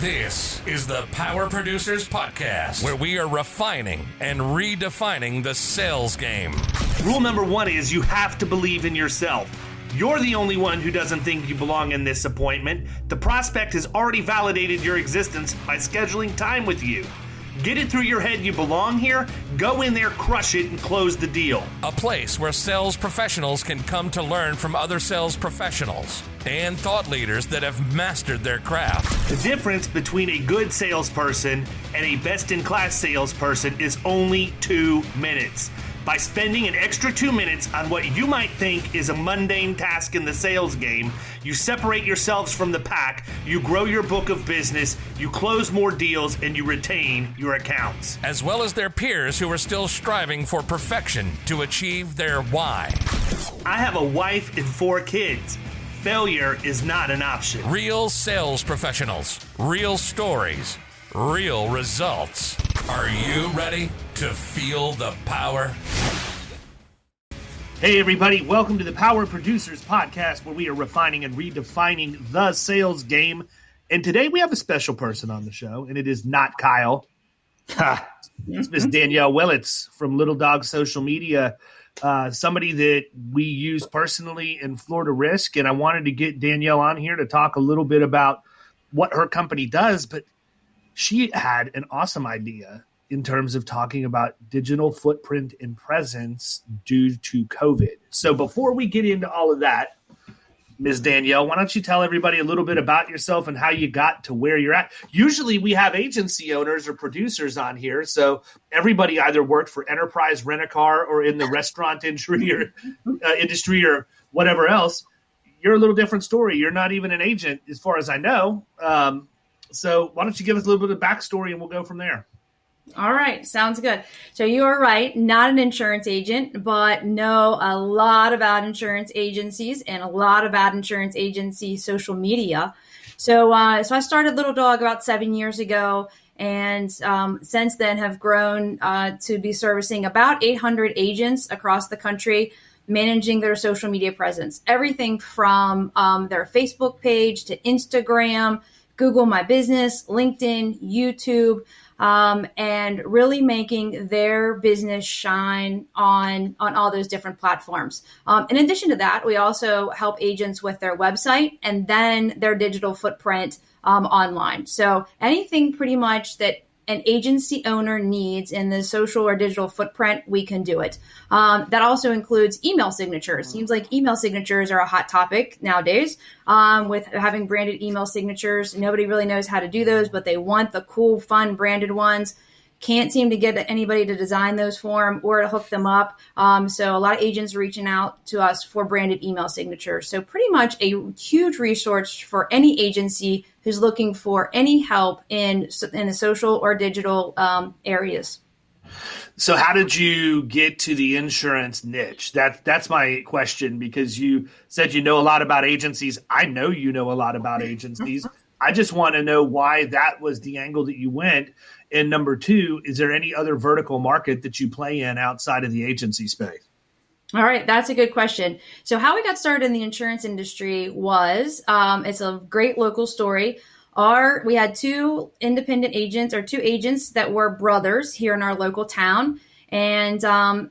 This is the Power Producers Podcast, where we are refining and redefining the sales game. Rule number one is you have to believe in yourself. You're the only one who doesn't think you belong in this appointment. The prospect has already validated your existence by scheduling time with you. Get it through your head you belong here, go in there, crush it, and close the deal. A place where sales professionals can come to learn from other sales professionals and thought leaders that have mastered their craft. The difference between a good salesperson and a best-in-class salesperson is only 2 minutes. By spending an extra 2 minutes on what you might think is a mundane task in the sales game, you separate yourselves from the pack, you grow your book of business, you close more deals, and you retain your accounts. As well as their peers who are still striving for perfection to achieve their why. I have a wife and 4 kids. Failure is not an option. Real sales professionals, real stories, real results. Are you ready to feel the power? Hey everybody, welcome to the Power Producers Podcast, where we are refining and redefining the sales game. And today we have a special person on the show, and it is not Kyle. It's Miss Danielle Willetts from Little Dog Social Media, somebody that we use personally in Florida Risk. And I wanted to get Danielle on here to talk a little bit about what her company does, but she had an awesome idea in terms of talking about digital footprint and presence due to COVID. So before we get into all of that, Ms. Danielle, why don't you tell everybody a little bit about yourself and how you got to where you're at? Usually we have agency owners or producers on here, so everybody either worked for Enterprise Rent-A-Car or in the restaurant industry or whatever else. You're a little different story. You're not even an agent as far as I know. So why don't you give us a little bit of backstory and we'll go from there. All right. Sounds good. So you are right. Not an insurance agent, but know a lot about insurance agencies and a lot about insurance agency social media. So I started Little Dog about 7 years ago, and since then have grown to be servicing about 800 agents across the country, managing their social media presence. Everything from their Facebook page to Instagram, Google My Business, LinkedIn, YouTube, and really making their business shine on all those different platforms. In addition to that, we also help agents with their website and then their digital footprint online. So anything pretty much that an agency owner needs in the social or digital footprint, we can do it. That also includes email signatures. Seems like email signatures are a hot topic nowadays. With having branded email signatures, nobody really knows how to do those, but they want the cool, fun branded ones. Can't seem to get anybody to design those for them or to hook them up. So a lot of agents are reaching out to us for branded email signatures. So pretty much a huge resource for any agency who's looking for any help in the social or digital areas. So how did you get to the insurance niche? That's my question, because you said you know a lot about agencies. I know you know a lot about agencies. I just want to know why that was the angle that you went. And number two, is there any other vertical market that you play in outside of the agency space? All right, that's a good question. So how we got started in the insurance industry was, it's a great local story. We had 2 independent agents, or 2 agents that were brothers here in our local town. And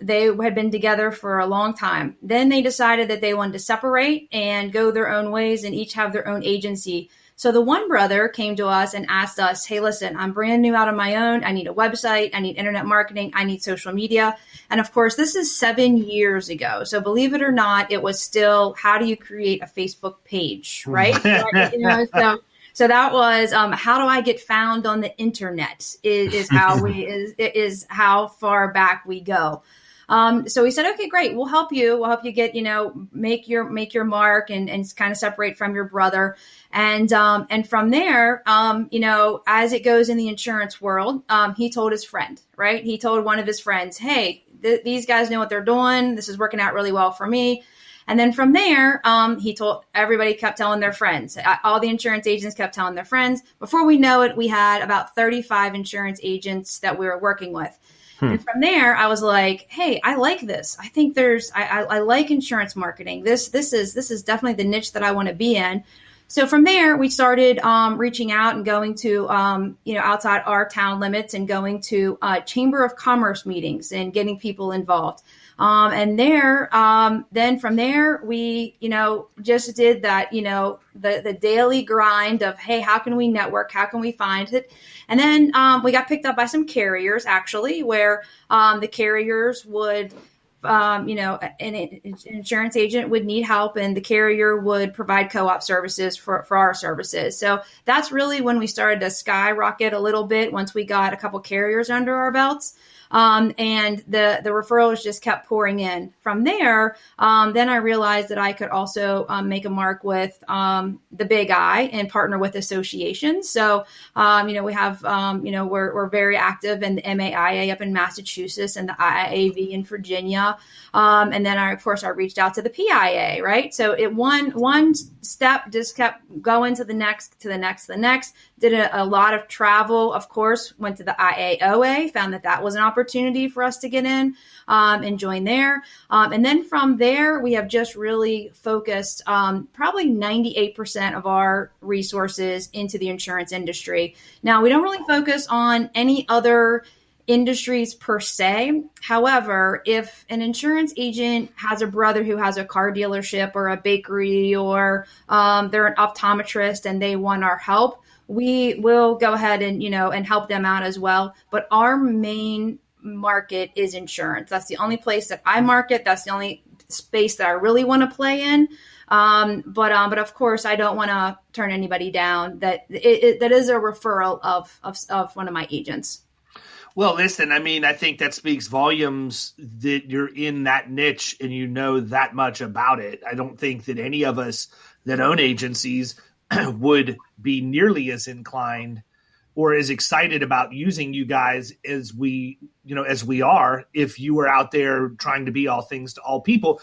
they had been together for a long time. Then they decided that they wanted to separate and go their own ways and each have their own agency. So the one brother came to us and asked us, hey, listen, I'm brand new out on my own. I need a website. I need internet marketing. I need social media. And of course, this is 7 years ago. So believe it or not, it was still, how do you create a Facebook page, right? So that was, how do I get found on the internet is how far back we go. So we said, okay, great. We'll help you. We'll help you get, make your mark and kind of separate from your brother. And from there, as it goes in the insurance world, he told his friend, right? He told one of his friends, hey, these guys know what they're doing. This is working out really well for me. And then from there, he told everybody, kept telling their friends. All the insurance agents kept telling their friends. Before we know it, we had about 35 insurance agents that we were working with. And from there, I was like, hey, I like this. I think I like insurance marketing. This is definitely the niche that I want to be in. So from there, we started reaching out and going to, outside our town limits and going to Chamber of Commerce meetings and getting people involved. Then from there, we, just did that, the daily grind of, hey, how can we network? How can we find it? And then we got picked up by some carriers, actually, where the carriers would, an insurance agent would need help and the carrier would provide co-op services for our services. So that's really when we started to skyrocket a little bit once we got a couple carriers under our belts. And the referrals just kept pouring in. From there, then I realized that I could also make a mark with the Big I and partner with associations. So, we have, we're very active in the MAIA up in Massachusetts and the IAAV in Virginia. And then I reached out to the PIA, right? So one step just kept going to the next, did a lot of travel, of course, went to the IAOA, found that was an opportunity for us to get in and join there. And then from there, we have just really focused probably 98% of our resources into the insurance industry. Now, we don't really focus on any other industries per se. However, if an insurance agent has a brother who has a car dealership or a bakery or they're an optometrist and they want our help, we will go ahead and, and help them out as well. But our main market is insurance. That's the only place that I market. That's the only space that I really want to play in. But of course, I don't want to turn anybody down. That is a referral of one of my agents. Well, listen, I think that speaks volumes that you're in that niche and you know that much about it. I don't think that any of us that own agencies would be nearly as inclined or as excited about using you guys as we are if you were out there trying to be all things to all people.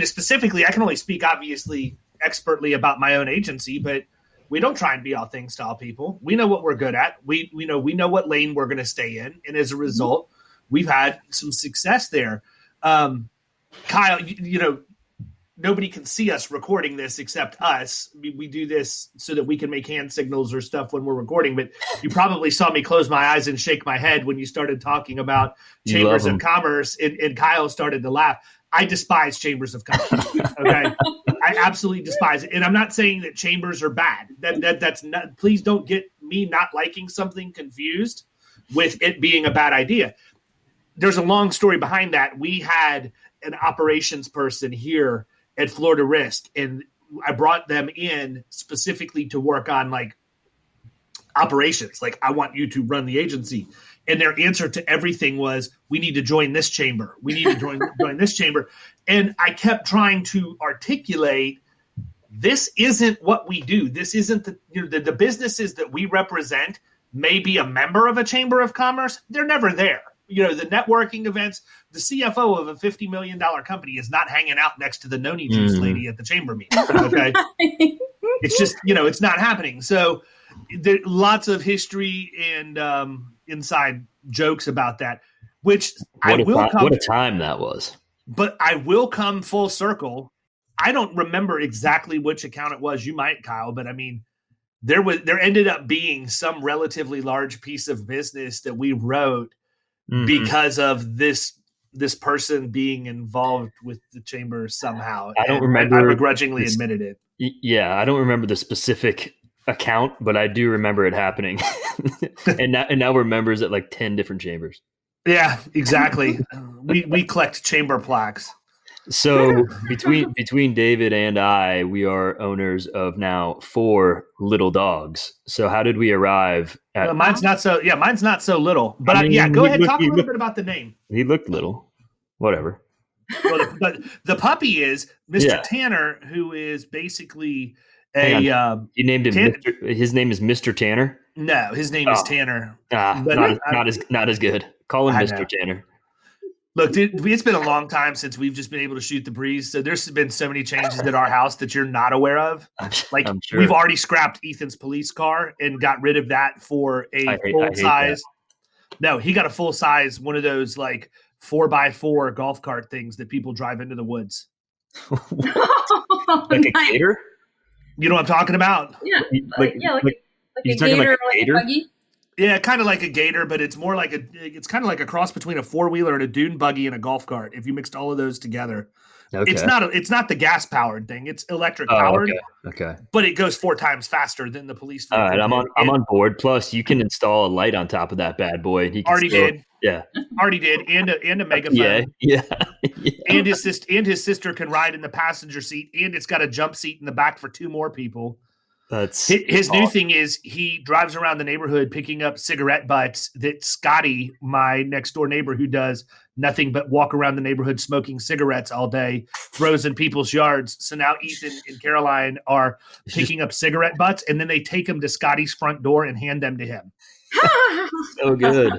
Specifically, I can only speak obviously expertly about my own agency, but we don't try and be all things to all people. We know what we're good at. We know what lane we're going to stay in. And as a result, we've had some success there. Kyle, nobody can see us recording this except us. We do this so that we can make hand signals or stuff when we're recording, but you probably saw me close my eyes and shake my head when you started talking about chambers of commerce and Kyle started to laugh. I despise chambers of commerce. Okay. I absolutely despise it. And I'm not saying that chambers are bad. That's not, please don't get me not liking something confused with it being a bad idea. There's a long story behind that. We had an operations person here at Florida Risk, and I brought them in specifically to work on operations. I want you to run the agency. And their answer to everything was, we need to join this chamber. We need to join this chamber. And I kept trying to articulate, this isn't what we do. This isn't the businesses that we represent may be a member of a chamber of commerce. They're never there. The networking events, the CFO of a $50 million company is not hanging out next to the noni juice lady at the chamber meeting. Okay. It's just, it's not happening. So there lots of history and inside jokes about that, which what a time that was. But I will come full circle. I don't remember exactly which account it was. You might, Kyle, but there ended up being some relatively large piece of business that we wrote because of this person being involved with the chamber somehow. I don't remember. I begrudgingly admitted it. Yeah, I don't remember the specific account, but I do remember it happening. and now we're members at 10 different chambers. Yeah, exactly. we collect chamber plaques. So between David and I, we are owners of now 4 little dogs. So how did we arrive at mine's not so little. But go ahead, talk a little bit about the name. He looked little. Whatever. Well, but the puppy is Mr. Tanner, who is basically you named him his name is Mr. Tanner? No, his name is Tanner. Not as good. Call him Mr. Tanner. Look, dude, it's been a long time since we've just been able to shoot the breeze. So there's been so many changes at our house that you're not aware of. I'm sure. We've already scrapped Ethan's police car and got rid of that for a full size. No, he got a full size, one of those 4x4 golf cart things that people drive into the woods. A gator? You know what I'm talking about? Yeah, Like, like you a talking gator like or a like a gator? buggy. Yeah, kind of like a gator, but it's more like it's kind of like a cross between a four-wheeler and a dune buggy and a golf cart. If you mixed all of those together, Okay. it's not the gas powered thing. It's electric Oh, powered, okay. Okay. but it goes 4 times faster than the police All right. vehicle did. I'm And on board. Plus, you can install a light on top of that bad boy, and he can already still. did, Yeah. and a Yeah. megaphone. Yeah. Yeah. And his sister can ride in the passenger seat, and it's got a jump seat in the back for 2 more people. That's His new awesome. thing is he drives around the neighborhood picking up cigarette butts that Scotty, my next door neighbor who does nothing but walk around the neighborhood smoking cigarettes all day, throws in people's yards. So now Ethan and Caroline are It's just picking up cigarette butts, and then they take them to Scotty's front door and hand them to him. so good.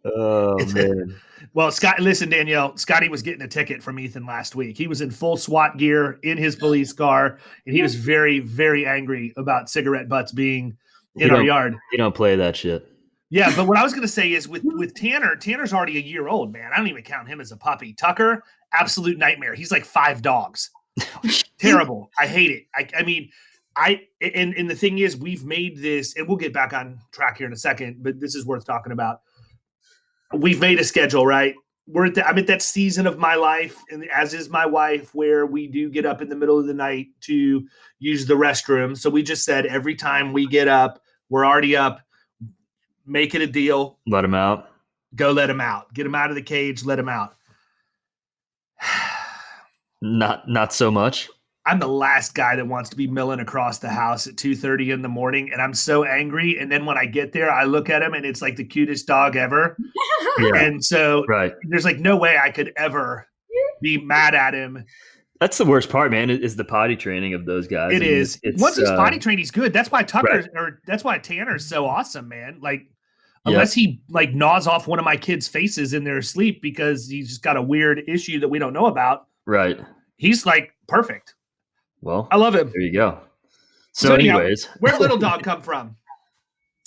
Oh It's man. Well, listen, Danielle, Scotty was getting a ticket from Ethan last week. He was in full SWAT gear in his police car, and he was very, very angry about cigarette butts being in our yard. You don't play that shit. Yeah, but what I was going to say is with Tanner, Tanner's already a year old, man. I don't even count him as a puppy. Tucker, absolute nightmare. He's like 5 dogs. Terrible. I hate it. I mean, and the thing is, we've made this, and we'll get back on track here in a second, but this is worth talking about. We've made a schedule, right? I'm at that season of my life, and as is my wife, where we do get up in the middle of the night to use the restroom. So we just said every time we get up, we're already up, make it a deal. Let him out. Go let him out. Get him out of the cage. Let him out. Not so much. I'm the last guy that wants to be milling across the house at 2:30 in the morning, and I'm so angry. And then when I get there, I look at him, and it's like the cutest dog ever. Yeah. And so Right. there's like no way I could ever be mad at him. That's the worst part, man, is the potty training of those guys. It is. It's, Once he's potty trained, he's good. That's why Right. that's why Tanner's so awesome, man. Like, unless he like gnaws off one of my kids' faces in their sleep because he's just got a weird issue that we don't know about. Right. He's like perfect. Well, I love him. there you go. So anyways, where'd Little Dog come from?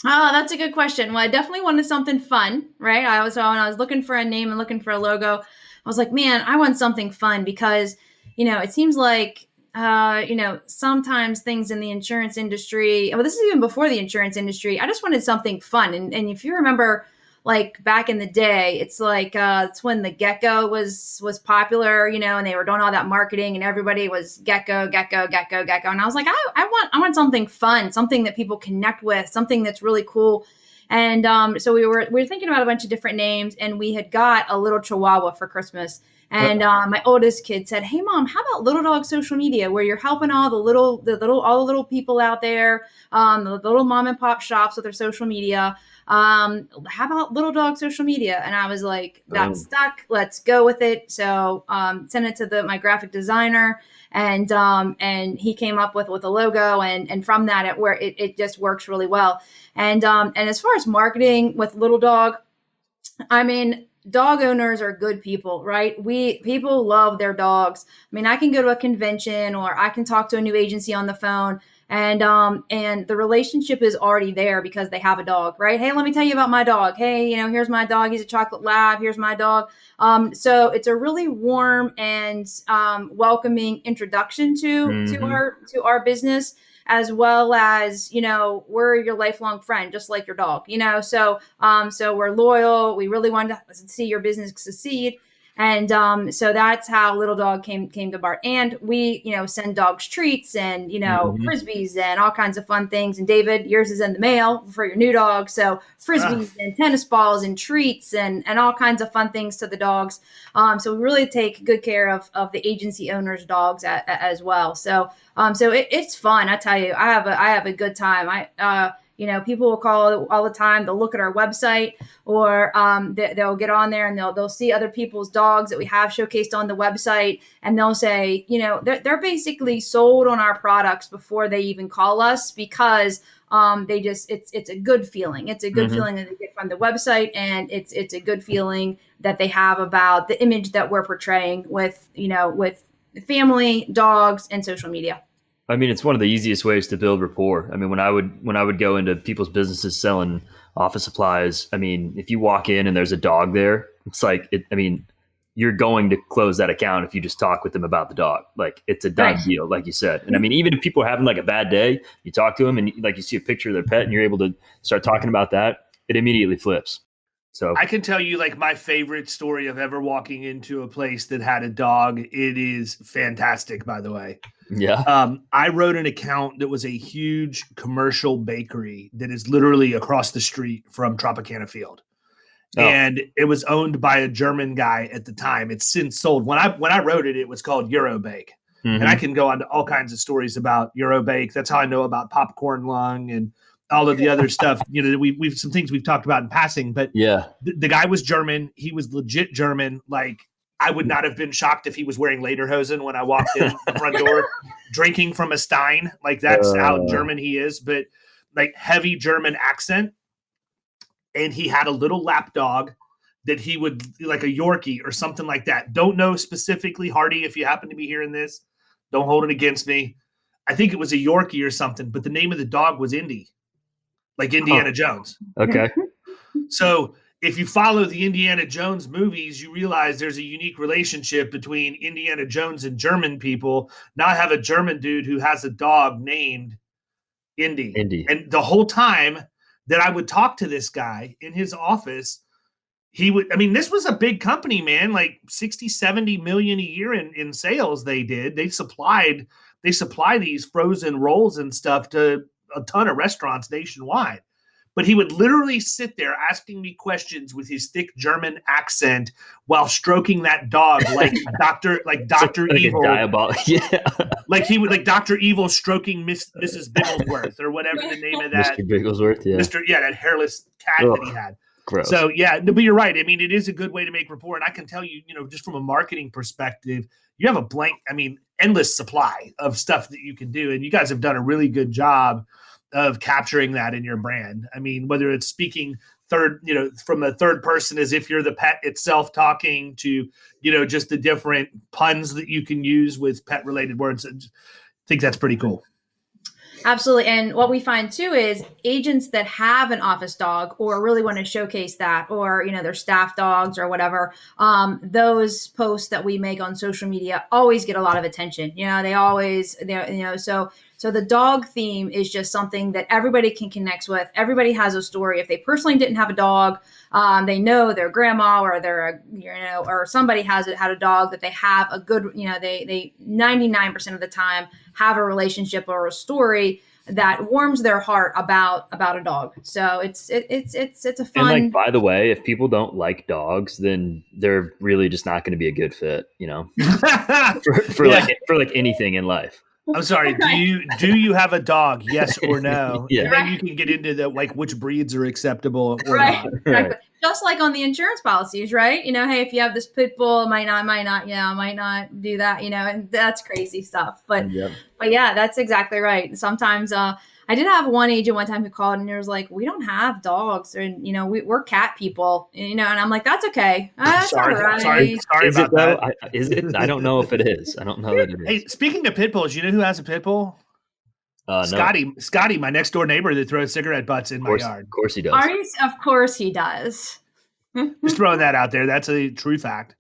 Oh, that's a good question. Well, I definitely wanted something fun, right? When I was looking for a name and looking for a logo, I was like, man, I want something fun because, it seems like, sometimes things in the insurance industry, well, this is even before the insurance industry. I just wanted something fun. And if you remember, like back in the day, it's like, it's when the gecko was popular, and they were doing all that marketing and everybody was gecko. And I was like, I want something fun, something that people connect with, something that's really cool. And so we were thinking about a bunch of different names, and we had got a little Chihuahua for Christmas. And my oldest kid said, "Hey, Mom, how about Little Dog Social Media, where you're helping all the little people out there, the little mom and pop shops with their social media? How about Little Dog Social Media?" And I was like, "That's stuck. Let's go with it." So sent it to my graphic designer, and he came up with a logo, and from that it just works really well. And as far as marketing with Little Dog, I mean, dog owners are good people, right? People love their dogs. I mean, I can go to a convention or I can talk to a new agency on the phone, and the relationship is already there because they have a dog, right? Hey, let me tell you about my dog. Hey, here's my dog. He's a chocolate lab. Here's my dog. So it's a really warm and welcoming introduction to our business, as well as, we're your lifelong friend, just like your dog, so we're loyal. We really want to see your business succeed. And so that's how Little Dog came to Bart. And we, send dogs treats and, frisbees and all kinds of fun things. And David, yours is in the mail for your new dog. So frisbees and tennis balls and treats and all kinds of fun things to the dogs. So we really take good care of the agency owners' dogs as well. So it's fun. I tell you, I have a good time. People will call all the time. They'll look at our website, or they'll get on there and they'll see other people's dogs that we have showcased on the website, and they'll say, they're basically sold on our products before they even call us, because it's a good feeling. It's a good feeling that they get from the website, and it's a good feeling that they have about the image that we're portraying with family, dogs, and social media. I mean, it's one of the easiest ways to build rapport. I mean, when I would go into people's businesses selling office supplies, I mean, if you walk in and there's a dog there, it's like, you're going to close that account if you just talk with them about the dog. Like, it's a done deal, like you said. And I mean, even if people are having like a bad day, you talk to them and like you see a picture of their pet and you're able to start talking about that, it immediately flips. So I can tell you like my favorite story of ever walking into a place that had a dog. It is fantastic, by the way. yeah. I wrote an account that was a huge commercial bakery that is literally across the street from Tropicana Field. Oh. And it was owned by a German guy at the time. It's since sold. When I wrote it, it was called Eurobake. And I can go on to all kinds of stories about Eurobake. That's how I know about popcorn lung and all of the other stuff. You know, we've some things we've talked about in passing. But Yeah. the guy was German. He was legit German. Like, I would not have been shocked if he was wearing lederhosen when I walked in the front door, drinking from a stein. Like, that's how German he is. But like, heavy German accent. And he had a little lap dog that he would, like a Yorkie or something like that. Don't know specifically, Hardy, if you happen to be hearing this, don't hold it against me. I think it was a Yorkie or something, but the name of the dog was Indy, like Indiana Jones. Okay. So if you follow the Indiana Jones movies, you realize there's a unique relationship between Indiana Jones and German people. Now I have a German dude who has a dog named Indy. And the whole time that I would talk to this guy in his office, this was a big company, man, like 60, 70 million a year in sales they did. They supply these frozen rolls and stuff to a ton of restaurants nationwide. But he would literally sit there asking me questions with his thick German accent while stroking that dog like Dr. Evil. Yeah. Like he would, like Dr. Evil stroking Mrs. Bigglesworth or whatever the name of that. Mr. Bigglesworth, yeah. That hairless cat that he had. Gross. So, yeah, but you're right. I mean, it is a good way to make rapport. And I can tell you, just from a marketing perspective, you have endless supply of stuff that you can do. And you guys have done a really good job of capturing that in your brand. I mean, whether it's speaking from a third person as if you're the pet itself talking to, just the different puns that you can use with pet related words. I think that's pretty cool. Absolutely. And what we find too is agents that have an office dog or really want to showcase that, or, their staff dogs or whatever, those posts that we make on social media always get a lot of attention. So the dog theme is just something that everybody can connect with. Everybody has a story. If they personally didn't have a dog, they know their grandma or or somebody had a dog that they have a good, they 99% of the time have a relationship or a story that warms their heart about a dog. So it's a fun. And like, by the way, if people don't like dogs, then they're really just not going to be a good fit, for like anything in life. I'm sorry. Do you have a dog? Yes or no? Yeah. And then you can get into the which breeds are acceptable or right. not. Exactly. Right. Just like on the insurance policies, right? Hey, if you have this pit bull, might not do that, and that's crazy stuff. But yeah, that's exactly right. Sometimes I did have one agent one time who called and he was like, "We don't have dogs, and we're cat people, and I'm like, "That's okay. That's sorry, all right." sorry about that. Is it? I don't know if it is. I don't know that it is. Hey, speaking of pit bulls, you know who has a pit bull? No. Scotty, my next door neighbor that throws cigarette butts in my yard. Of course he does. Of course he does. Just throwing that out there. That's a true fact.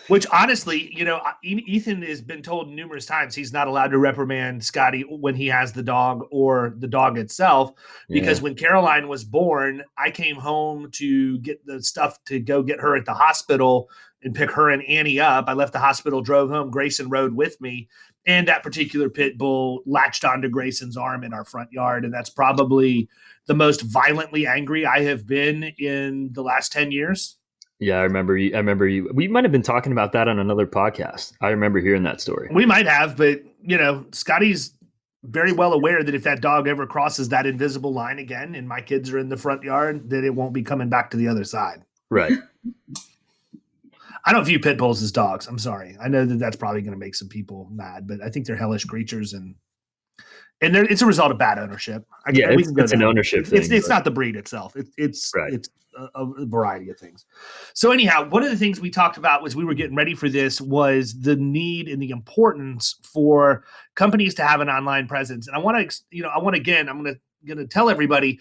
Which honestly, Ethan has been told numerous times he's not allowed to reprimand Scotty when he has the dog or the dog itself, because when Caroline was born, I came home to get the stuff to go get her at the hospital and pick her and Annie up. I left the hospital, drove home. Grayson rode with me. And that particular pit bull latched onto Grayson's arm in our front yard. And that's probably the most violently angry I have been in the last 10 years. Yeah, I remember you. We might have been talking about that on another podcast. I remember hearing that story. We might have, but Scotty's very well aware that if that dog ever crosses that invisible line again and my kids are in the front yard, that it won't be coming back to the other side. Right. I don't view pit bulls as dogs. I'm sorry. I know that that's probably going to make some people mad, but I think they're hellish creatures, and it's a result of bad ownership. It's an ownership thing. It's not the breed itself. It's a variety of things. So anyhow, one of the things we talked about was we were getting ready for this was the need and the importance for companies to have an online presence. And I'm going to tell everybody,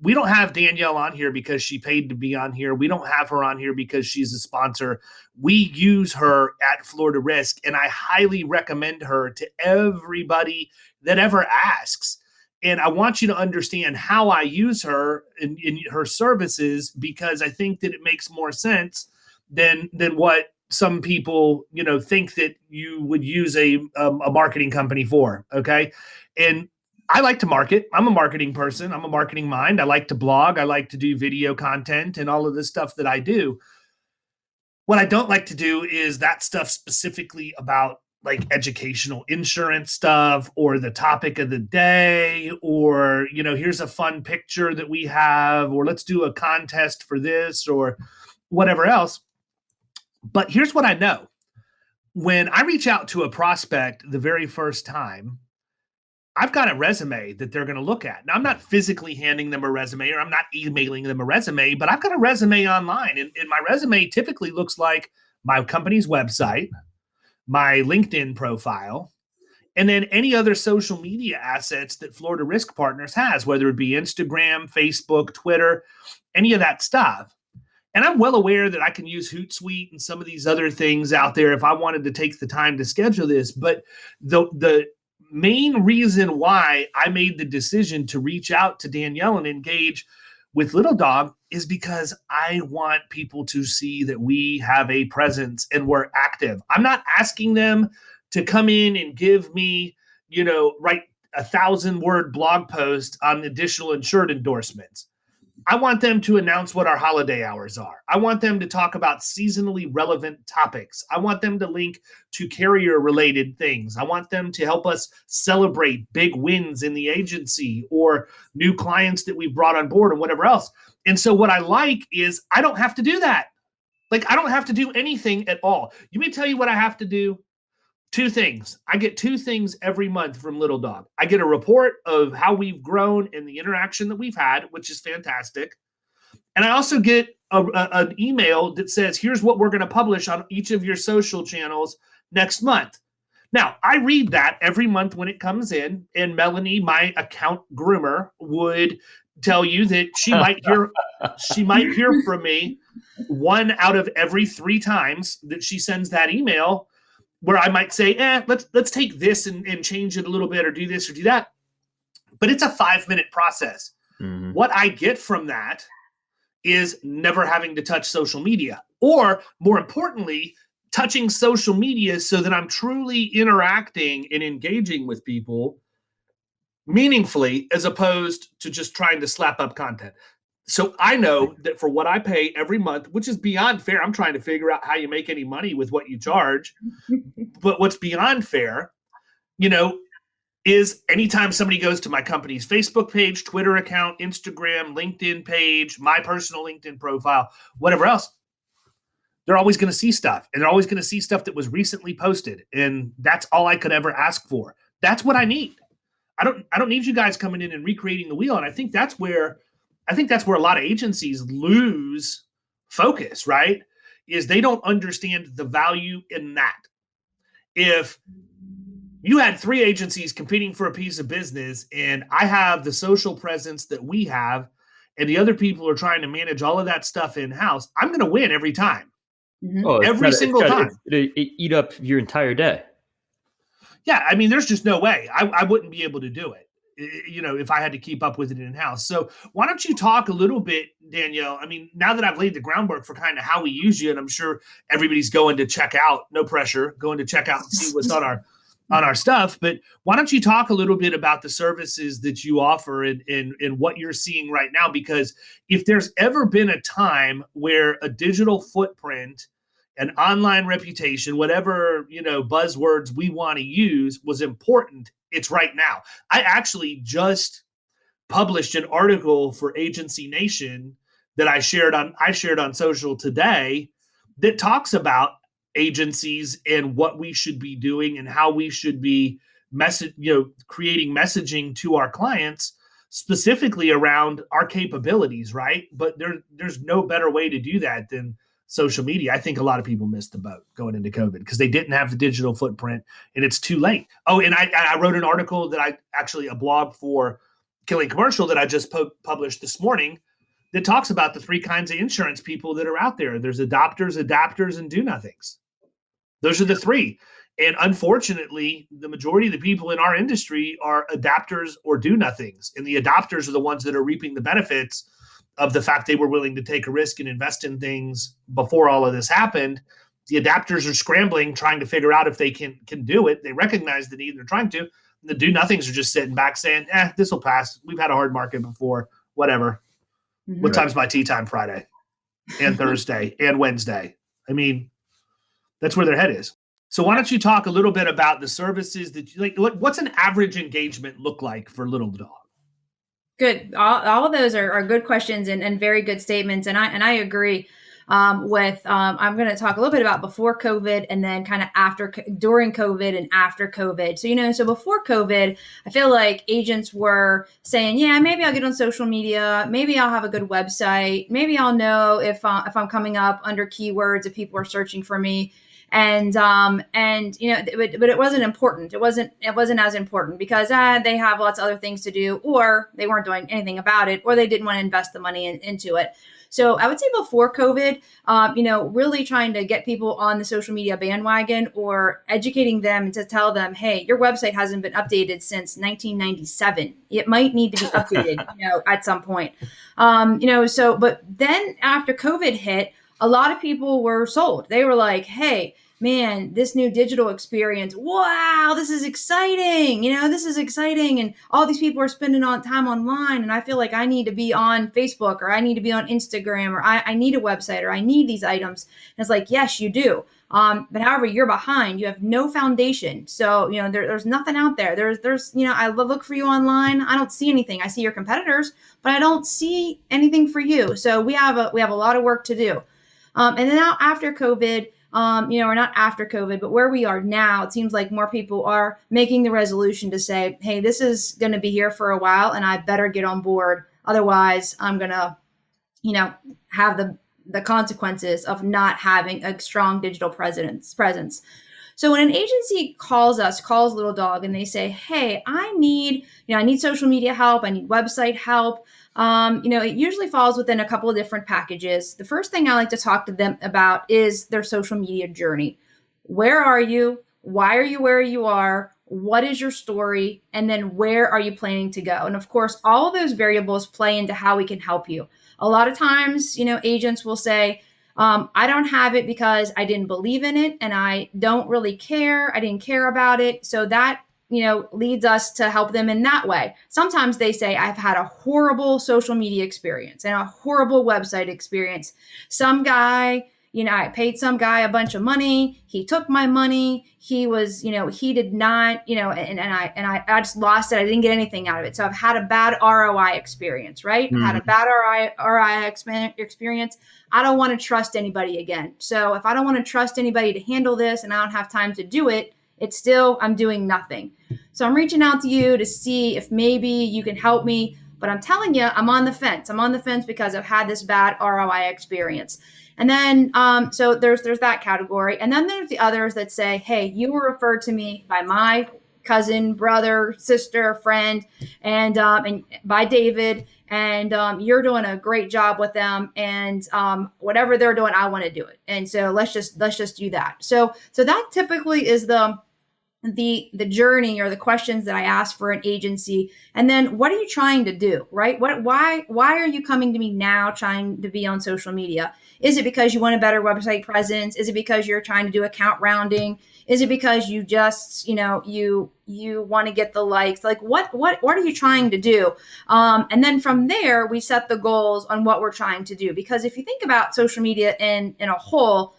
we don't have Danielle on here because she paid to be on here. We don't have her on here because she's a sponsor. We use her at Florida Risk, and I highly recommend her to everybody that ever asks. And I want you to understand how I use her in her services, because I think that it makes more sense than what some people, think that you would use a marketing company for. Okay. And I like to market. I'm a marketing person. I'm a marketing mind. I like to blog. I like to do video content and all of this stuff that I do. What I don't like to do is that stuff specifically about like educational insurance stuff or the topic of the day, or, here's a fun picture that we have, or let's do a contest for this or whatever else. But here's what I know. When I reach out to a prospect the very first time, I've got a resume that they're going to look at. Now, I'm not physically handing them a resume, or I'm not emailing them a resume, but I've got a resume online. And my resume typically looks like my company's website, my LinkedIn profile, and then any other social media assets that Florida Risk Partners has, whether it be Instagram, Facebook, Twitter, any of that stuff. And I'm well aware that I can use Hootsuite and some of these other things out there if I wanted to take the time to schedule this. But the main reason why I made the decision to reach out to Danielle and engage with Little Dog is because I want people to see that we have a presence and we're active. I'm not asking them to come in and give me, write 1,000-word blog post on additional insured endorsements. I want them to announce what our holiday hours are. I want them to talk about seasonally relevant topics. I want them to link to carrier-related things. I want them to help us celebrate big wins in the agency or new clients that we've brought on board or whatever else. And so what I like is I don't have to do that. Like, I don't have to do anything at all. You may tell you what I have to do. 2 things. I get 2 things every month from Little Dog. I get a report of how we've grown and the interaction that we've had, which is fantastic. And I also get an email that says, here's what we're going to publish on each of your social channels next month. Now, I read that every month when it comes in, and Melanie, my account groomer, would tell you that she might hear from me 1 out of every 3 times that she sends that email, where I might say, let's take this and change it a little bit, or do this or do that. But it's a 5-minute process. Mm-hmm. What I get from that is never having to touch social media, or more importantly, touching social media so that I'm truly interacting and engaging with people meaningfully, as opposed to just trying to slap up content. So I know that for what I pay every month, which is beyond fair, I'm trying to figure out how you make any money with what you charge. But what's beyond fair, is anytime somebody goes to my company's Facebook page, Twitter account, Instagram, LinkedIn page, my personal LinkedIn profile, whatever else, they're always going to see stuff. And they're always going to see stuff that was recently posted. And that's all I could ever ask for. That's what I need. I don't need you guys coming in and recreating the wheel. And I think that's where a lot of agencies lose focus, right? Is they don't understand the value in that. If you had 3 agencies competing for a piece of business, and I have the social presence that we have, and the other people are trying to manage all of that stuff in-house, I'm going to win every time. Mm-hmm. Every single time. It eat up your entire day. Yeah, I mean, there's just no way. I wouldn't be able to do it, if I had to keep up with it in-house. So why don't you talk a little bit, Danielle? I mean, now that I've laid the groundwork for kind of how we use you, and I'm sure everybody's going to check out, no pressure, going to check out and see what's on our stuff. But why don't you talk a little bit about the services that you offer and what you're seeing right now? Because if there's ever been a time where a digital footprint, an online reputation, whatever, buzzwords we want to use, was important, it's right now. I actually just published an article for Agency Nation that I shared on social today that talks about agencies and what we should be doing and how we should be creating messaging to our clients, specifically around our capabilities, right? But there's no better way to do that than social media. I think a lot of people missed the boat going into COVID because they didn't have the digital footprint, and it's too late. Oh, and I wrote an article that a blog for Killing Commercial that I just published this morning that talks about the three kinds of insurance people that are out there. There's adopters, adapters, and do-nothings. Those are the three. And unfortunately, the majority of the people in our industry are adapters or do-nothings. And the adopters are the ones that are reaping the benefits of the fact they were willing to take a risk and invest in things before all of this happened. The adapters are scrambling, trying to figure out if they can do it. They recognize the need, they're trying to. And the do-nothings are just sitting back saying, this will pass. We've had a hard market before, whatever. Mm-hmm. What time's my tea time Friday and Thursday and Wednesday? I mean, that's where their head is. So why don't you talk a little bit about the services that you like? What's an average engagement look like for Little Dog? Good. All of those are good questions and very good statements. And I agree I'm going to talk a little bit about before COVID and then kind of during COVID and after COVID. So, so before COVID, I feel like agents were saying, yeah, maybe I'll get on social media. Maybe I'll have a good website. Maybe I'll know if I'm coming up under keywords, if people are searching for me. But it wasn't important. It wasn't as important because they have lots of other things to do, or they weren't doing anything about it, or they didn't want to invest the money into it. So I would say before COVID, really trying to get people on the social media bandwagon or educating them to tell them, hey, your website hasn't been updated since 1997. It might need to be updated, at some point. But then after COVID hit, a lot of people were sold. They were like, hey, man, this new digital experience, wow, this is exciting. This is exciting. And all these people are spending time online. And I feel like I need to be on Facebook, or I need to be on Instagram, or I need a website, or I need these items. And it's like, yes, you do. But however, you're behind. You have no foundation. So, there's nothing out there. There's I look for you online. I don't see anything. I see your competitors, but I don't see anything for you. So we have a lot of work to do. And then now after COVID, or not after COVID, but where we are now, it seems like more people are making the resolution to say, hey, this is going to be here for a while and I better get on board. Otherwise, I'm going to, have the consequences of not having a strong digital presence. So when an agency calls Little Dog and they say, hey, I need social media help. I need website help. It usually falls within a couple of different packages. The first thing I like to talk to them about is their social media journey. Where are you? Why are you where you are? What is your story? And then where are you planning to go? And of course, all of those variables play into how we can help you. A lot of times, agents will say, I don't have it because I didn't believe in it and I don't really care. I didn't care about it. So that leads us to help them in that way. Sometimes they say, I've had a horrible social media experience and a horrible website experience. Some guy, I paid some guy a bunch of money. He took my money. He was, he did not, and I just lost it. I didn't get anything out of it. So I've had a bad ROI experience, right? Mm-hmm. Had a bad ROI experience. I don't want to trust anybody again. So if I don't want to trust anybody to handle this and I don't have time to do it, I'm doing nothing. So I'm reaching out to you to see if maybe you can help me, but I'm telling you, I'm on the fence. I'm on the fence because I've had this bad ROI experience. And then, so there's that category. And then there's the others that say, hey, you were referred to me by my cousin, brother, sister, friend, and by David, and you're doing a great job with them, and whatever they're doing, I want to do it. And so let's just do that. So that typically is the journey or the questions that I ask for an agency. And then what are you trying to do, right? Why are you coming to me now trying to be on social media? Is it because you want a better website presence? Is it because you're trying to do account rounding? Is it because you just, you want to get the likes? Like what are you trying to do? And then from there, we set the goals on what we're trying to do. Because if you think about social media in a whole,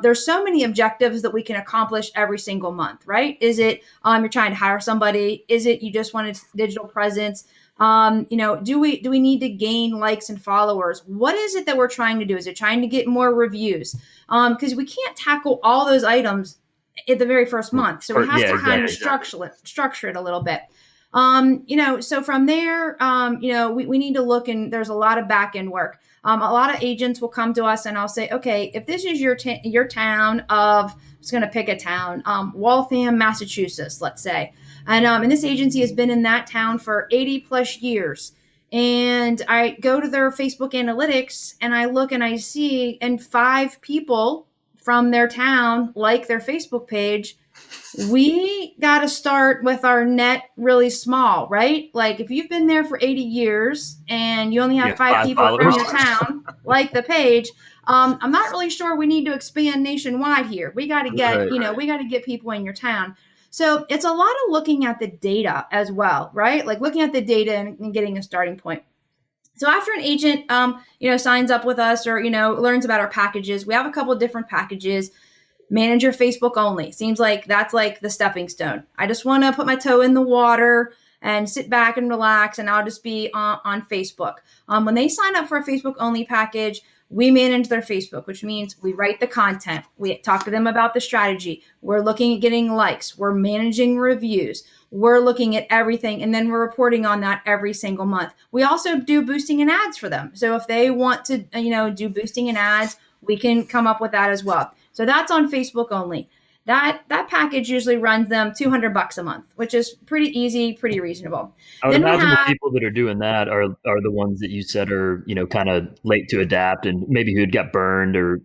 there's so many objectives that we can accomplish every single month, right? Is it you're trying to hire somebody? Is it you just want a digital presence? Do we need to gain likes and followers? What is it that we're trying to do? Is it trying to get more reviews? Because we can't tackle all those items at the very first month. So we have to kind of structure it a little bit. So from there, we need to look, and there's a lot of back end work. A lot of agents will come to us and I'll say, okay, if this is your town of, I'm just going to pick a town, Waltham, Massachusetts, let's say. And this agency has been in that town for 80 plus years. And I go to their Facebook analytics and I look and I see, and 5 people from their town like their Facebook page. We got to start with our net really small, right? Like if you've been there for 80 years and you only have 5 people followers from your town like the page, I'm not really sure we need to expand nationwide here. We got to get, we got to get people in your town. So it's a lot of looking at the data as well, right? Like looking at the data and getting a starting point. So after an agent, signs up with us or, learns about our packages, we have a couple of different packages. Manager Facebook only. Seems like that's like the stepping stone. I just want to put my toe in the water and sit back and relax, and I'll just be on Facebook. When they sign up for a Facebook only package, we manage their Facebook, which means we write the content. We talk to them about the strategy. We're looking at getting likes. We're managing reviews. We're looking at everything, and then we're reporting on that every single month. We also do boosting and ads for them. So if they want to, do boosting and ads, we can come up with that as well. So that's on Facebook only. That package usually runs them $200 a month, which is pretty easy, pretty reasonable. I would imagine the people that are doing that are the ones that you said are, kind of late to adapt and maybe who'd got burned or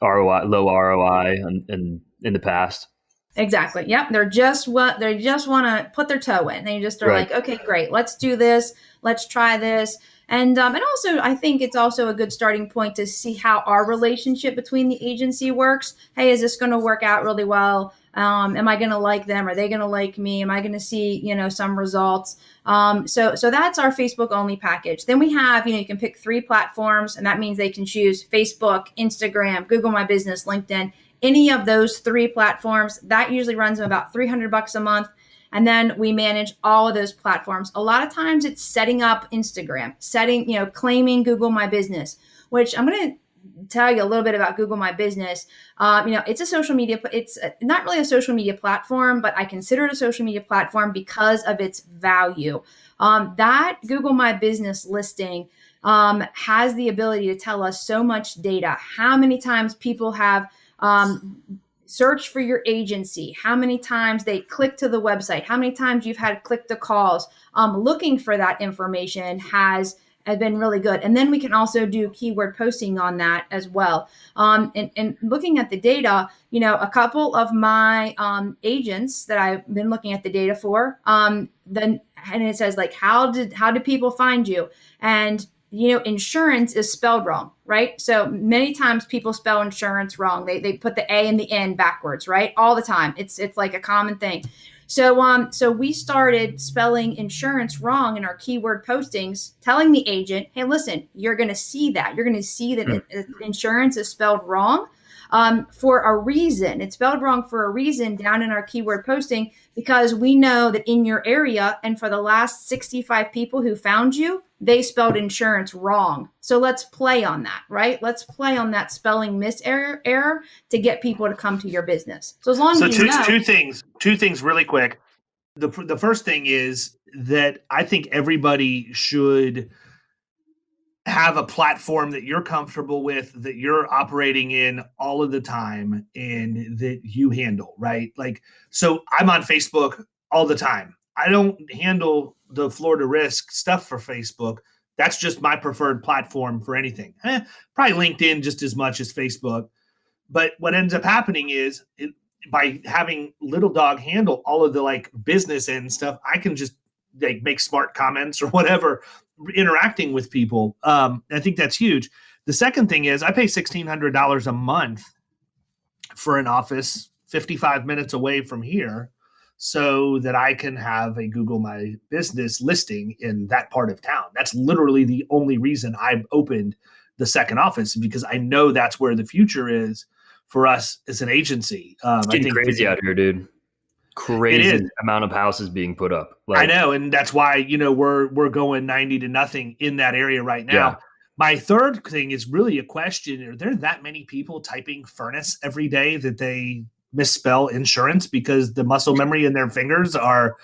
low ROI in the past. Exactly. Yep. They just want to put their toe in. They just are Right. like, okay, great. Let's do this. Let's try this. And also, I think it's also a good starting point to see how our relationship between the agency works. Hey, is this going to work out really well? Am I going to like them? Are they going to like me? Am I going to see, some results? So that's our Facebook only package. Then we have, you can pick 3 platforms, and that means they can choose Facebook, Instagram, Google My Business, LinkedIn, any of those 3 platforms. That usually runs them about $300 a month. And then we manage all of those platforms. A lot of times it's setting up Instagram, claiming Google My Business, which I'm going to tell you a little bit about Google My Business. It's a social media, it's not really a social media platform, but I consider it a social media platform because of its value. That Google My Business listing has the ability to tell us so much data, how many times people have search for your agency, how many times they click to the website, how many times you've had click to calls. Looking for that information has been really good. And then we can also do keyword posting on that as well. And looking at the data, a couple of my agents that I've been looking at the data for, and it says like, how did people find you? And insurance is spelled wrong, right? So many times people spell insurance wrong. They put the A and the N backwards, right? All the time. It's like a common thing. So we started spelling insurance wrong in our keyword postings, telling the agent, hey, listen, you're going to see that. You're going to see that insurance is spelled wrong for a reason. It's spelled wrong for a reason down in our keyword posting, because we know that in your area and for the last 65 people who found you, they spelled insurance wrong. So let's play on that, right? Let's play on that spelling error to get people to come to your business. So as long as you know. Two things really quick. The first thing is that I think everybody should have a platform that you're comfortable with, that you're operating in all of the time and that you handle, right? Like, so I'm on Facebook all the time. I don't handle the Florida risk stuff for Facebook. That's just my preferred platform for anything. Probably LinkedIn just as much as Facebook. But what ends up happening is by having Little Dog handle all of the like business and stuff, I can just like make smart comments or whatever, interacting with people. I think that's huge. The second thing is I pay $1,600 a month for an office 55 minutes away from here, so that I can have a Google My Business listing in that part of town. That's literally the only reason I've opened the second office, because I know that's where the future is for us as an agency. It's getting crazy out here, dude. Crazy amount of houses being put up. I know. And that's why, we're going 90 to nothing in that area right now. Yeah. My third thing is really a question. Are there that many people typing furnace every day that they misspell insurance because the muscle memory in their fingers are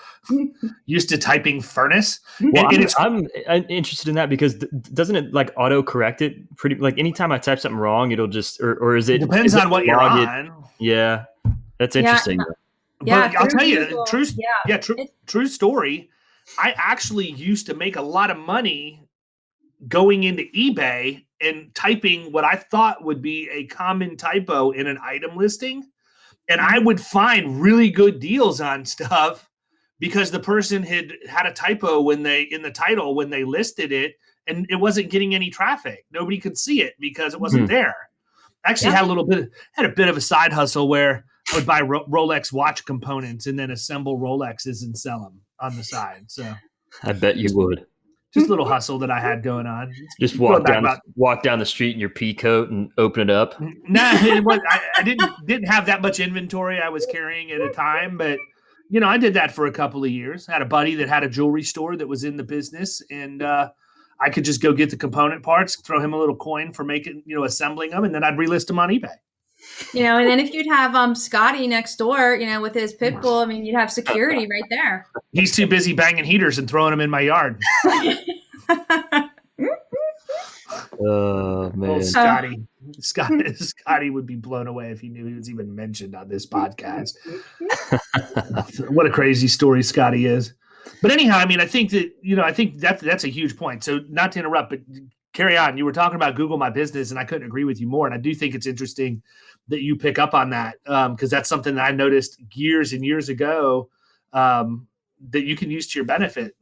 used to typing furnace? Well, I'm interested in that because doesn't it like auto correct it pretty, like anytime I type something wrong, it'll just, or is it? Depends on what you're on. Yeah. That's interesting. Yeah. But I'll tell you, Google, true story. I actually used to make a lot of money going into eBay and typing what I thought would be a common typo in an item listing. And I would find really good deals on stuff because the person had a typo in the title when they listed it, and it wasn't getting any traffic. Nobody could see it because it wasn't there. I actually had a bit of a side hustle where I would buy Rolex watch components and then assemble Rolexes and sell them on the side. So I bet you would. Just a little hustle that I had going on. Just walk down the street in your pea coat and open it up. Nah, I didn't have that much inventory I was carrying at a time, but I did that for a couple of years. I had a buddy that had a jewelry store that was in the business, and I could just go get the component parts, throw him a little coin for making, assembling them, and then I'd relist them on eBay. And then if you'd have Scotty next door, with his pit bull, I mean, you'd have security right there. He's too busy banging heaters and throwing them in my yard. Oh, man. Well, Scotty would be blown away if he knew he was even mentioned on this podcast. What a crazy story Scotty is. But anyhow, I mean, I think that's a huge point. So not to interrupt, but carry on. You were talking about Google My Business, and I couldn't agree with you more. And I do think it's interesting that you pick up on that because that's something that I noticed years and years ago that you can use to your benefit.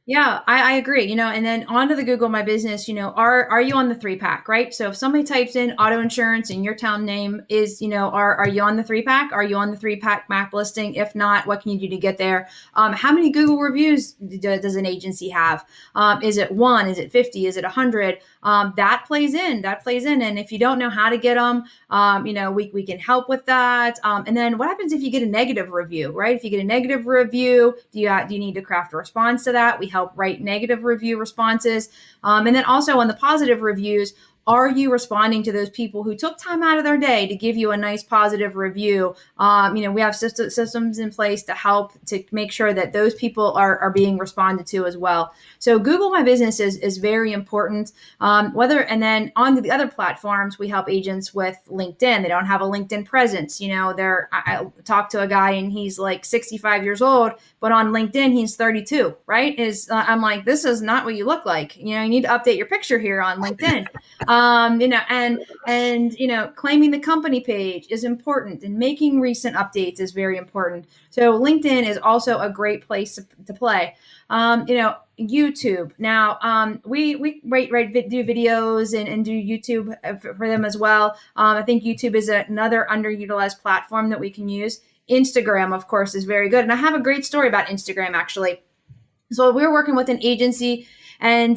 Yeah, I agree. And then onto the Google My Business, are you on the 3-pack, right? So if somebody types in auto insurance and your town name is, are you on the 3-pack? Are you on the 3-pack map listing? If not, what can you do to get there? How many Google reviews does an agency have? Is it 1? Is it 50? Is it 100? That plays in. And if you don't know how to get them, we can help with that. And then what happens if you get a negative review, right? If you get a negative review, do you need to craft a response to that? We help write negative review responses. And then also on the positive reviews, are you responding to those people who took time out of their day to give you a nice positive review? We have systems in place to help to make sure that those people are being responded to as well. So Google My Business is very important. And then on to the other platforms, we help agents with LinkedIn. They don't have a LinkedIn presence. I talked to a guy and he's like 65 years old, but on LinkedIn, he's 32, right? I'm like, this is not what you look like. You need to update your picture here on LinkedIn. Claiming the company page is important, and making recent updates is very important. So LinkedIn is also a great place to play. YouTube. Now, we do videos and do YouTube for them as well. I think YouTube is another underutilized platform that we can use. Instagram, of course, is very good. And I have a great story about Instagram, actually. So we were working with an agency, and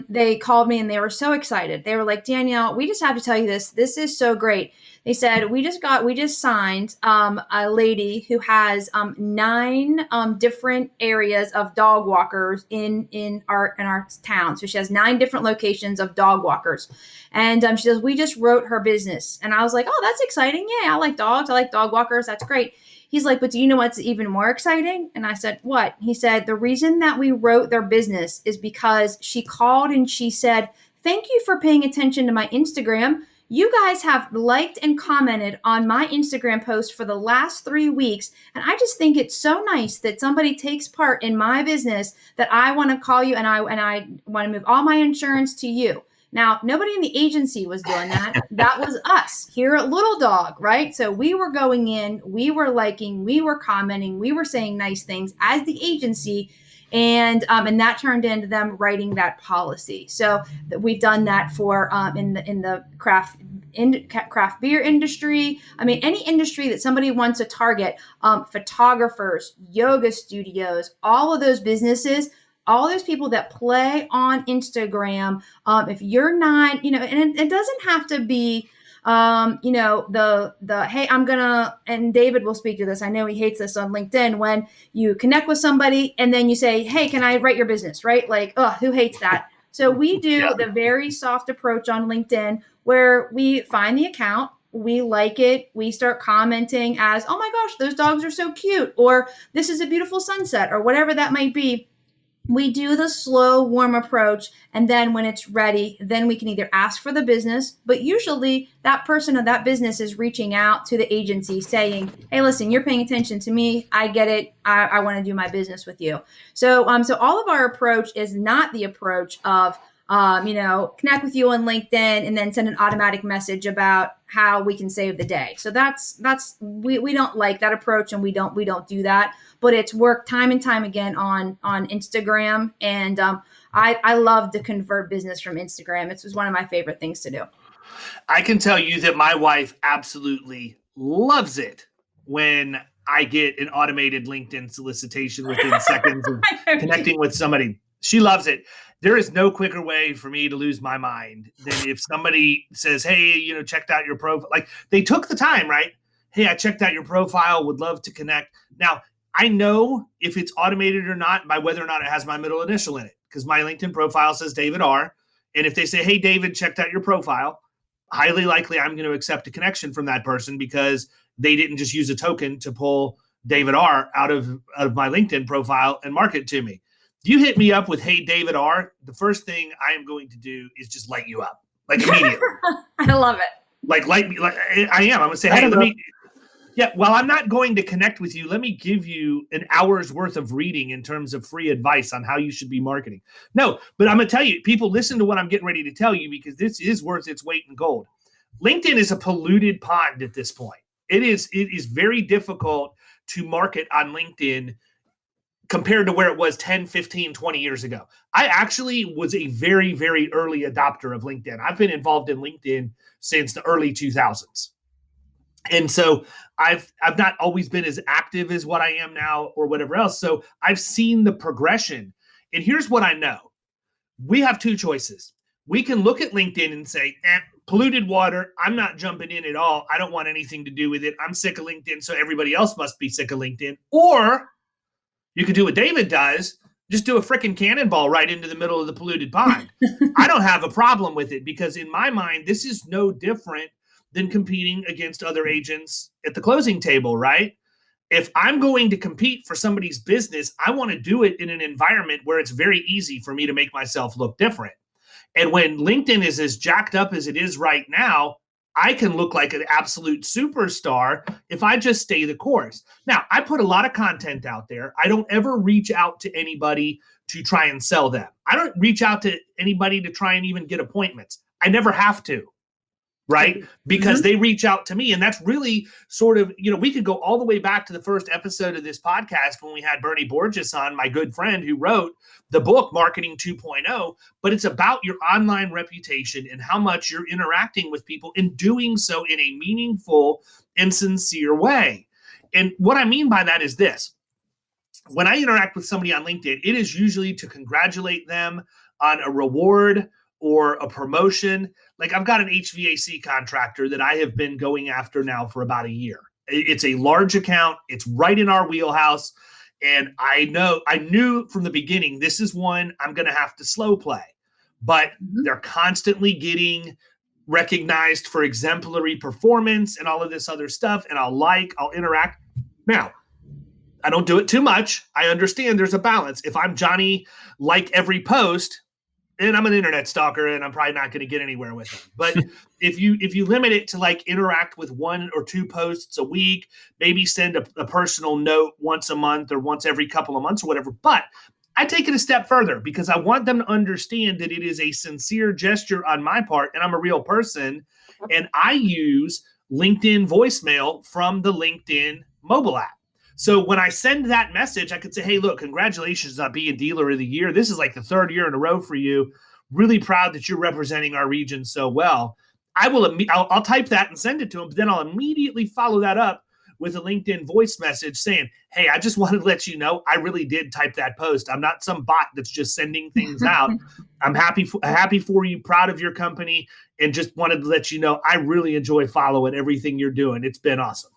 they called me and they were so excited. They were like, Danielle, we just have to tell you this. This is so great. They said, we just signed a lady who has 9 different areas of dog walkers in our town. So she has 9 different locations of dog walkers. And she says, we just wrote her business. And I was like, oh, that's exciting. Yeah, I like dogs. I like dog walkers. That's great. He's like, but do you know what's even more exciting? And I said, what? He said, the reason that we wrote their business is because she called and she said, thank you for paying attention to my Instagram. You guys have liked and commented on my Instagram post for the last 3 weeks. And I just think it's so nice that somebody takes part in my business that I want to call you and I want to move all my insurance to you. Now, nobody in the agency was doing that. That was us here at Little Dog, right? So we were going in, we were liking, we were commenting, we were saying nice things as the agency, and that turned into them writing that policy. So we've done that for in the craft beer industry. I mean, any industry that somebody wants to target, photographers, yoga studios, all of those businesses. All those people that play on Instagram, if you're not, and it doesn't have to be, hey, I'm gonna, and David will speak to this. I know he hates this on LinkedIn when you connect with somebody and then you say, hey, can I write your business, right? Like, who hates that? So we do the very soft approach on LinkedIn where we find the account, we like it, we start commenting as, oh my gosh, those dogs are so cute, or this is a beautiful sunset, or whatever that might be. we do the slow, warm approach. And then when it's ready, then we can either ask for the business, but usually that person or that business is reaching out to the agency saying, hey, listen, you're paying attention to me. I get it. I want to do my business with you. So all of our approach is not the approach of, connect with you on LinkedIn and then send an automatic message about how we can save the day. So we don't like that approach, and we don't do that, but it's worked time and time again on Instagram. And I love to convert business from Instagram. It was one of my favorite things to do. I can tell you that my wife absolutely loves it when I get an automated LinkedIn solicitation within seconds of connecting with somebody. She loves it. There is no quicker way for me to lose my mind than if somebody says, hey, checked out your profile. Like, they took the time, right? Hey, I checked out your profile, would love to connect. Now, I know if it's automated or not by whether or not it has my middle initial in it, because my LinkedIn profile says David R. And if they say, hey, David, checked out your profile, highly likely I'm going to accept a connection from that person because they didn't just use a token to pull David R. out of my LinkedIn profile and market to me. You hit me up with, hey, David R., the first thing I am going to do is just light you up, like, immediately. I love it. Like, light me, like I am. I'm going to say, hey, well, I'm not going to connect with you. Let me give you an hour's worth of reading in terms of free advice on how you should be marketing. No, but I'm going to tell you, people, listen to what I'm getting ready to tell you, because this is worth its weight in gold. LinkedIn is a polluted pond at this point. It is very difficult to market on LinkedIn compared to where it was 10, 15, 20 years ago. I actually was a very, very early adopter of LinkedIn. I've been involved in LinkedIn since the early 2000s. And so I've not always been as active as what I am now or whatever else. So I've seen the progression. And here's what I know. We have two choices. We can look at LinkedIn and say, polluted water. I'm not jumping in at all. I don't want anything to do with it. I'm sick of LinkedIn, so everybody else must be sick of LinkedIn. Or you could do what David does, just do a freaking cannonball right into the middle of the polluted pond. I don't have a problem with it, because in my mind, this is no different than competing against other agents at the closing table, right? If I'm going to compete for somebody's business, I want to do it in an environment where it's very easy for me to make myself look different. And when LinkedIn is as jacked up as it is right now, I can look like an absolute superstar if I just stay the course. Now, I put a lot of content out there. I don't ever reach out to anybody to try and sell them. I don't reach out to anybody to try and even get appointments. I never have to, right? Because they reach out to me. And that's really sort of, we could go all the way back to the first episode of this podcast when we had Bernie Borges on, my good friend who wrote the book Marketing 2.0, but it's about your online reputation and how much you're interacting with people and doing so in a meaningful and sincere way. And what I mean by that is this. When I interact with somebody on LinkedIn, it is usually to congratulate them on a reward or a promotion. Like, I've got an HVAC contractor that I have been going after now for about a year. It's a large account. It's right in our wheelhouse. And I knew from the beginning, this is one I'm going to have to slow play. But they're constantly getting recognized for exemplary performance and all of this other stuff. And I'll interact. Now, I don't do it too much. I understand there's a balance. If I'm Johnny, like every post, and I'm an internet stalker, and I'm probably not going to get anywhere with them. But if you limit it to like interact with 1 or 2 posts a week, maybe send a personal note once a month or once every couple of months or whatever. But I take it a step further, because I want them to understand that it is a sincere gesture on my part, and I'm a real person. And I use LinkedIn voicemail from the LinkedIn mobile app. So when I send that message, I could say, hey, look, congratulations on being Dealer of the Year. This is like the 3rd year in a row for you. Really proud that you're representing our region so well. I'll type that and send it to them, but then I'll immediately follow that up with a LinkedIn voice message saying, hey, I just wanted to let you know I really did type that post. I'm not some bot that's just sending things out. I'm happy for you, proud of your company, and just wanted to let you know I really enjoy following everything you're doing. It's been awesome.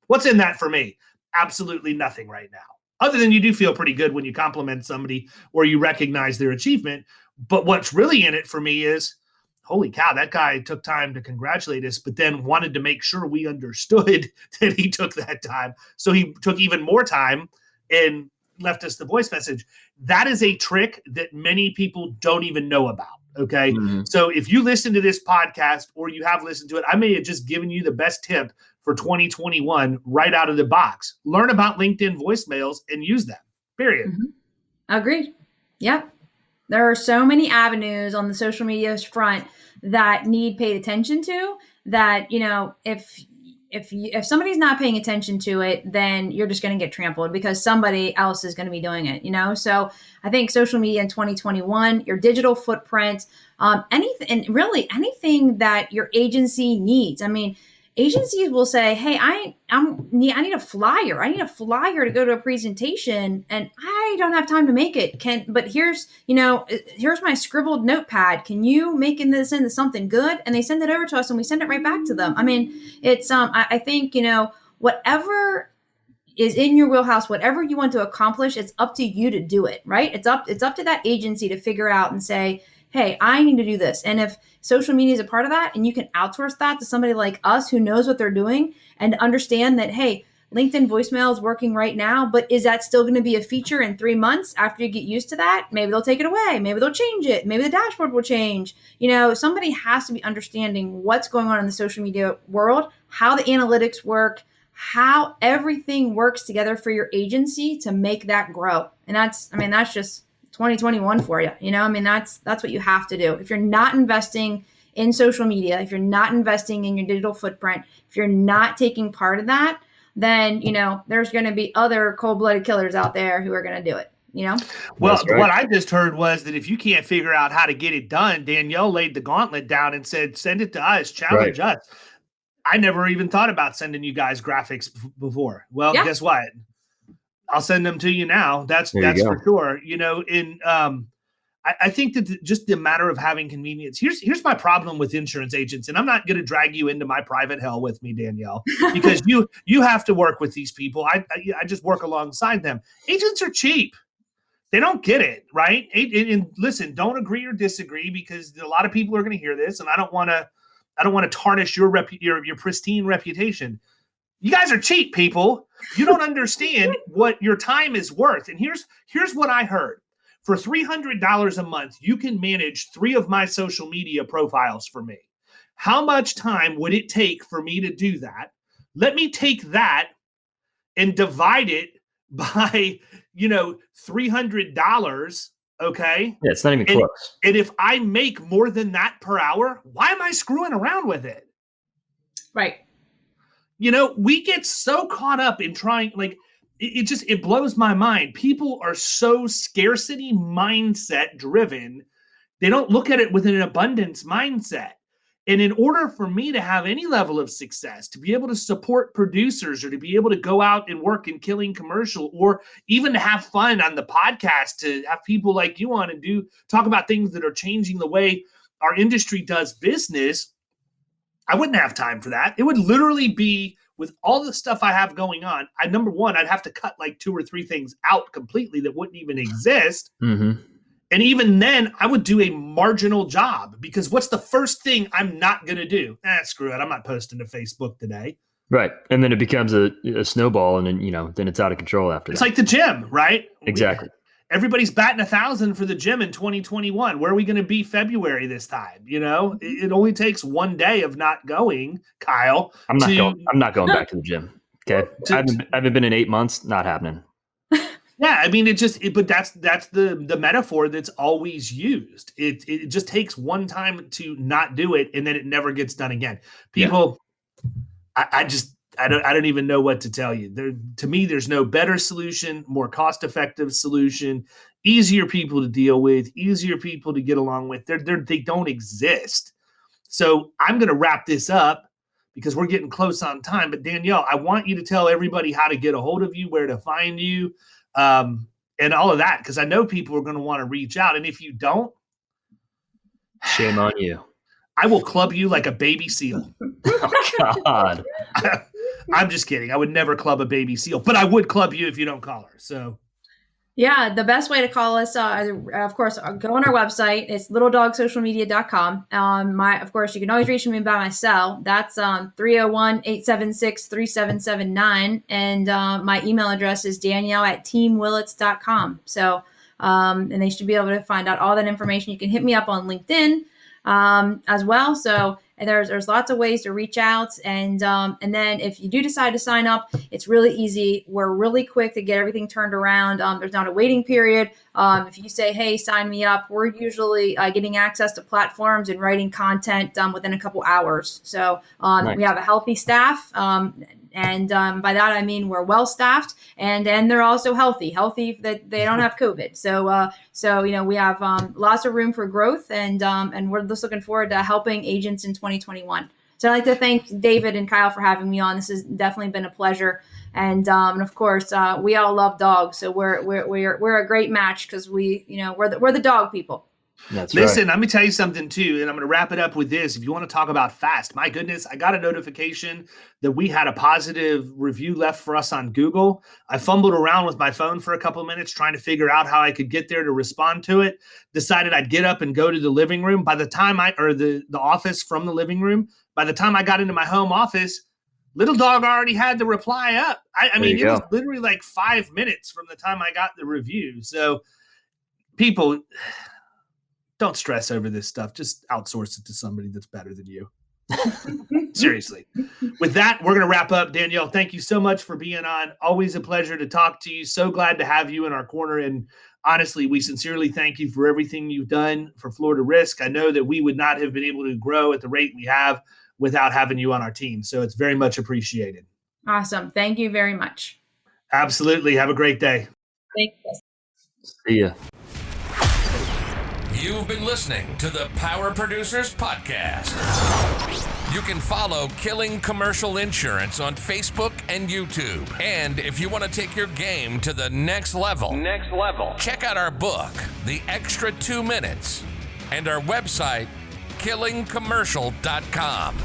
What's in that for me? Absolutely nothing right now, other than you do feel pretty good when you compliment somebody or you recognize their achievement. But what's really in it for me is, holy cow, that guy took time to congratulate us, but then wanted to make sure we understood that he took that time. So he took even more time and left us the voice message. That is a trick that many people don't even know about. Okay. Mm-hmm. So if you listen to this podcast or you have listened to it, I may have just given you the best tip for 2021 right out of the box. Learn about LinkedIn voicemails and use them, period. Mm-hmm. Agreed. Yep. There are so many avenues on the social media front that need paid attention to that, you know, if somebody's not paying attention to it, then you're just going to get trampled because somebody else is going to be doing it, you know? So I think social media in 2021, your digital footprint, anything that your agency needs. I mean, agencies will say, hey, I need a flyer. I need a flyer to go to a presentation and I don't have time to make it. But here's my scribbled notepad. Can you make this into something good? And they send it over to us and we send it right back to them. I mean, it's, I think, you know, whatever is in your wheelhouse, whatever you want to accomplish, it's up to you to do it, right? It's up to that agency to figure out and say, hey, I need to do this. And if social media is a part of that and you can outsource that to somebody like us who knows what they're doing and understand that, hey, LinkedIn voicemail is working right now, but is that still going to be a feature in 3 months after you get used to that? Maybe they'll take it away. Maybe they'll change it. Maybe the dashboard will change. You know, somebody has to be understanding what's going on in the social media world, how the analytics work, how everything works together for your agency to make that grow. And that's just 2021 for you. You know, I mean, that's what you have to do. If you're not investing in social media, if you're not investing in your digital footprint, if you're not taking part of that, then, you know, there's going to be other cold-blooded killers out there who are going to do it, you know? Well, what I just heard was that if you can't figure out how to get it done, Danielle laid the gauntlet down and said, send it to us, challenge us. I never even thought about sending you guys graphics before. Well, guess what? I'll send them to you now. That's for sure. You know, I think that just the matter of having convenience. Here's my problem with insurance agents, and I'm not going to drag you into my private hell with me, Danielle, because you have to work with these people. I just work alongside them. Agents are cheap. They don't get it, right? And listen, don't agree or disagree because a lot of people are going to hear this, and I don't want to tarnish your pristine reputation. You guys are cheap, people. You don't understand what your time is worth. And here's what I heard. For $300 a month, you can manage 3 of my social media profiles for me. How much time would it take for me to do that? Let me take that and divide it by, $300. Okay. Yeah, it's not even close. And if I make more than that per hour, why am I screwing around with it? Right. You know, we get so caught up in trying, like, it blows my mind. People are so scarcity mindset driven. They don't look at it with an abundance mindset. And in order for me to have any level of success, to be able to support producers or to be able to go out and work in Killing Commercial or even to have fun on the podcast, to have people like you on and talk about things that are changing the way our industry does business, I wouldn't have time for that. It would literally be, with all the stuff I have going on, number one, I'd have to cut like 2 or 3 things out completely that wouldn't even exist. Mm-hmm. And even then, I would do a marginal job because what's the first thing I'm not going to do? Screw it. I'm not posting to Facebook today. Right. And then it becomes a snowball and then, then it's out of control after that. It's like the gym, right? Exactly. Everybody's batting 1,000 for the gym in 2021. Where are we going to be February this time? You know, it only takes one day of not going, Kyle. I'm not going back to the gym. Okay. I haven't been in 8 months. Not happening. Yeah. I mean, but that's the metaphor that's always used. It just takes one time to not do it. And then it never gets done again. People, I don't even know what to tell you. To me, there's no better solution, more cost-effective solution, easier people to deal with, easier people to get along with. They don't exist. So I'm going to wrap this up because we're getting close on time. But Danielle, I want you to tell everybody how to get a hold of you, where to find you, and all of that, because I know people are going to want to reach out. And if you don't, shame on you. I will club you like a baby seal. Oh, God. I'm just kidding. I would never club a baby seal, but I would club you if you don't call her. So, Yeah, the best way to call us, of course, go on our website. It's littledogsocialmedia.com. Of course, you can always reach me by my cell. That's 301-876-3779. And my email address is Danielle@teamwillets.com. So, and they should be able to find out all that information. You can hit me up on LinkedIn as well. So, and there's lots of ways to reach out. And then if you do decide to sign up, it's really easy. We're really quick to get everything turned around. There's not a waiting period. If you say, hey, sign me up, we're usually getting access to platforms and writing content within a couple hours. So nice. We have a healthy staff. And by that, I mean, we're well staffed and they're also healthy that they don't have COVID. So, we have lots of room for growth and we're just looking forward to helping agents in 2021. So I'd like to thank David and Kyle for having me on. This has definitely been a pleasure. And of course, we all love dogs. So we're a great match because we're the dog people. Listen, right. Let me tell you something too, and I'm going to wrap it up with this. If you want to talk about fast, my goodness, I got a notification that we had a positive review left for us on Google. I fumbled around with my phone for a couple of minutes trying to figure out how I could get there to respond to it. Decided I'd get up and go to the living room. By the time the office from the living room, by the time I got into my home office, Little Dog already had the reply up. I mean, it was literally like 5 minutes from the time I got the review. So people, don't stress over this stuff. Just outsource it to somebody that's better than you. Seriously. With that, we're going to wrap up. Danielle, thank you so much for being on. Always a pleasure to talk to you. So glad to have you in our corner. And honestly, we sincerely thank you for everything you've done for Florida Risk. I know that we would not have been able to grow at the rate we have without having you on our team. So it's very much appreciated. Awesome. Thank you very much. Absolutely. Have a great day. Thank you. See ya. You've been listening to the Power Producers Podcast. You can follow Killing Commercial Insurance on Facebook and YouTube. And if you want to take your game to the next level, check out our book, The Extra 2 Minutes, and our website, killingcommercial.com.